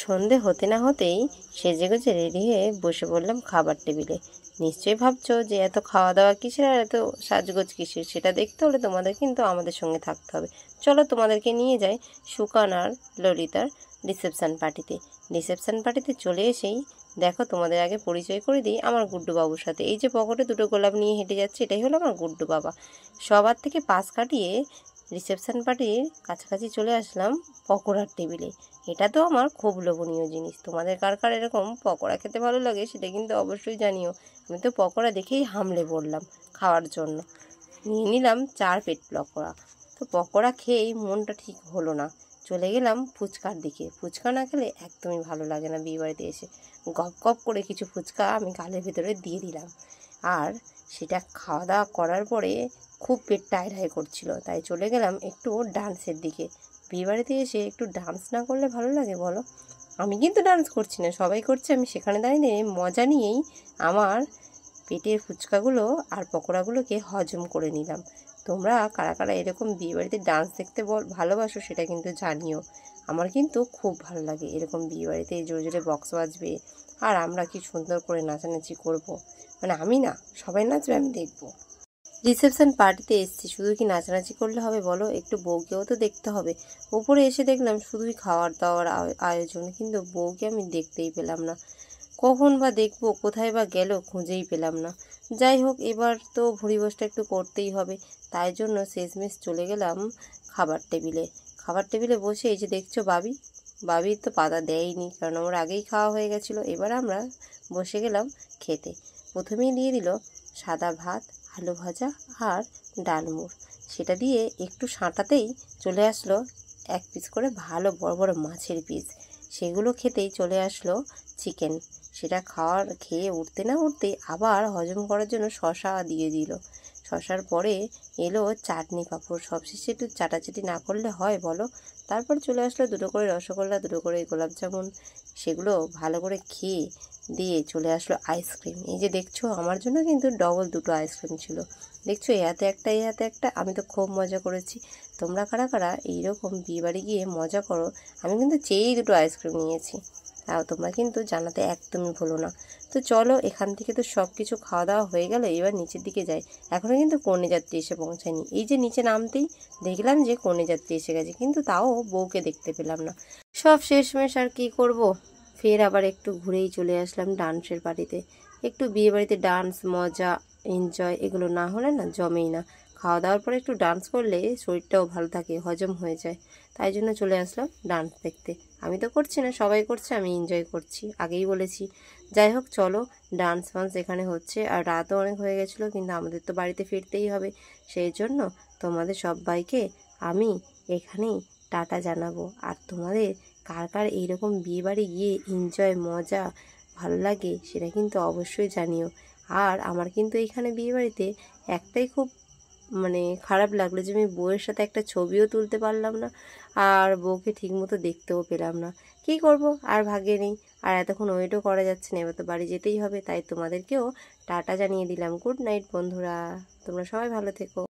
সন্ধে হতে না হতেই সেজেগুজে রেডি হয়ে বসে পড়লাম খাবার টেবিলে। নিশ্চয়ই ভাবছো যে এত খাওয়া দাওয়া কিসের আর এত সাজগোজ কিসের, সেটা দেখতে হলে তোমাদের কিন্তু আমাদের সঙ্গে থাকতে হবে। চলো তোমাদেরকে নিয়ে যাই সুকান আর ললিতার রিসেপশান পার্টিতে। রিসেপশান পার্টিতে চলে এসেই দেখো তোমাদের আগে পরিচয় করে দিই আমার গুড্ডু বাবুর সাথে। এই যে পকেটে দুটো গোলাপ নিয়ে হেঁটে যাচ্ছে, এটাই হলো আমার গুড্ডু বাবা। সবার থেকে পাশ কাটিয়ে রিসেপশান পার্টির কাছাকাছি চলে আসলাম পকোড়ার টেবিলে। এটা তো আমার খুব লোভনীয় জিনিস। তোমাদের কার কার এরকম পকোড়া খেতে ভালো লাগে সেটা কিন্তু অবশ্যই জানিও। আমি তো পকোড়া দেখেই হামলে পড়লাম খাওয়ার জন্য। নিয়ে নিলাম 4 প্লেট পকোড়া। তো পকোড়া খেয়েই মনটা ঠিক হলো না, চলে গেলাম ফুচকার দিকে। ফুচকা না খেলে একদমই ভালো লাগে না বিয়েবাড়িতে এসে। গপ গপ করে কিছু ফুচকা আমি গালের ভেতরে দিয়ে দিলাম। আর সেটা খাওয়া দাওয়া করার পরে খুব পেট টাইট করছিল, তাই চলে গেলাম একটু ডান্সের দিকে। বিয়েবাড়িতে এসে একটু ডান্স না করলে ভালো লাগে বলো? আমি কিন্তু ডান্স করছি না, সবাই করছে, আমি সেখানে দাঁড়িয়ে মজা নিয়েই আমার পেটের ফুচকাগুলো আর পকোড়াগুলোকে হজম করে নিলাম। তোমরা কারা কারা এরকম বিয়েবাড়িতে ডান্স দেখতে ভালোবাসো সেটা কিন্তু জানিও। আমার কিন্তু খুব ভালো লাগে এরকম বিয়েবাড়িতে জোরে জোরে বক্স বাজবে আর আমরা কি সুন্দর করে নাচানাচি করব। মানে আমি না, সবাই নাচবে আমি দেখবো। রিসেপশন পার্টিতে এসেছি, শুধু কি নাচানাচি করলে হবে বলো? একটু বউকেও তো দেখতে হবে। উপরে এসে দেখলাম শুধুই খাওয়ার দাওয়ার আয়োজন, কিন্তু বউকে আমি দেখতেই পেলাম না। কখন বা দেখবো, কোথায় বা গেল খুঁজেই পেলাম না। যাই হোক, এবার তো ভুড়িভোজটা একটু করতেই হবে, তাই জন্য শেষমেশ চলে গেলাম খাবার টেবিলে। খাবার টেবিলে বসে এই যে দেখছো বাবির তো পাতা দেয়নি, কারণ আমার আগেই খাওয়া হয়ে গেছিলো। এবার আমরা বসে গেলাম খেতে। প্রথমেই দিয়ে দিল সাদা ভাত, আলু ভাজা আর ডালমুড়। সেটা দিয়ে একটু সাঁটাতেই চলে আসলো 1 পিস করে ভালো বড় বড় মাছের পিস। সেগুলো খেতেই চলে আসলো চিকেন। সেটা খেয়ে উঠতে না উঠতেই আবার হজম করার জন্য শশা দিয়ে দিল। শশার পরে এলো চাটনি পাঁপড়। সবশেষে একটু চাটাচাটি না করলে হয় বলো? তারপর চলে আসলো 2টো করে রসগোল্লা, 2টো করে গোলাপ জামুন। সেগুলো ভালো করে খেয়ে দিয়ে চলে আসলো আইসক্রিম। এই যে দেখছো আমার জন্য কিন্তু ডবল 2টো আইসক্রিম ছিল। দেখছো এই হাতে একটা এই হাতে একটা। আমি তো খুব মজা করেছি। তোমরা কারা কারা এইরকম বিয়েবাড়ি গিয়ে মজা করো? আমি কিন্তু চেয়েই 2টো আইসক্রিম নিয়েছি, তাও তোমরা কিন্তু জানাতে একদমই ভুলো না। তো চলো, এখান থেকে তো সব কিছু খাওয়া দাওয়া হয়ে গেল, এবার নিচের দিকে যাই। এখনও কিন্তু কন্যাযাত্রী এসে পৌঁছায়নি। এই যে নিচে নামতেই দেখলাম যে কন্যাযাত্রী এসে গেছে, কিন্তু তাও বউকে দেখতে পেলাম না। সব শেষমেশ আর কি করব, ফের আবার একটু ঘুরেই চলে আসলাম ডান্সের পার্টিতে। একটু বিয়েবাড়িতে ডান্স, মজা, এনজয় এগুলো না হলে না জমেই না। খাওয়া দাওয়ার পরে একটু ডান্স করলে শরীরটাও ভালো থাকে, হজম হয়ে যায়। তাই জন্য চলে আসলাম ডান্স দেখতে। আমি তো করছি না, সবাই করছে, আমি এনজয় করছি, আগেই বলেছি। যাই হোক চলো, ডান্স ফান্স এখানে হচ্ছে আর রাতও অনেক হয়ে গেছিলো, কিন্তু আমাদের তো বাড়িতে ফিরতেই হবে। সেই জন্য তোমাদের সবাইকে আমি এখানেই টাটা জানাবো। আর তোমাদের কার কার এইরকম বিয়েবাড়ি গিয়ে এনজয় মজা ভালো লাগে সেটা কিন্তু অবশ্যই জানিও। আর আমার কিন্তু এইখানে বিয়েবাড়িতে একটাই খুব খারাপ লাগলো যে আমি বউয়ের সাথে একটা ছবিও তুলতে পারলাম না, আর বউকে ঠিকমতো দেখতেও পেলাম না। কী করব, আর ভাগ্যে নেই। আর এতক্ষণ ওয়েটও করা যাচ্ছে না, এবার তো বাড়ি যেতেই হবে। তাই তোমাদেরকেও টাটা জানিয়ে দিলাম। গুড নাইট বন্ধুরা, তোমরা সবাই ভালো থেকো।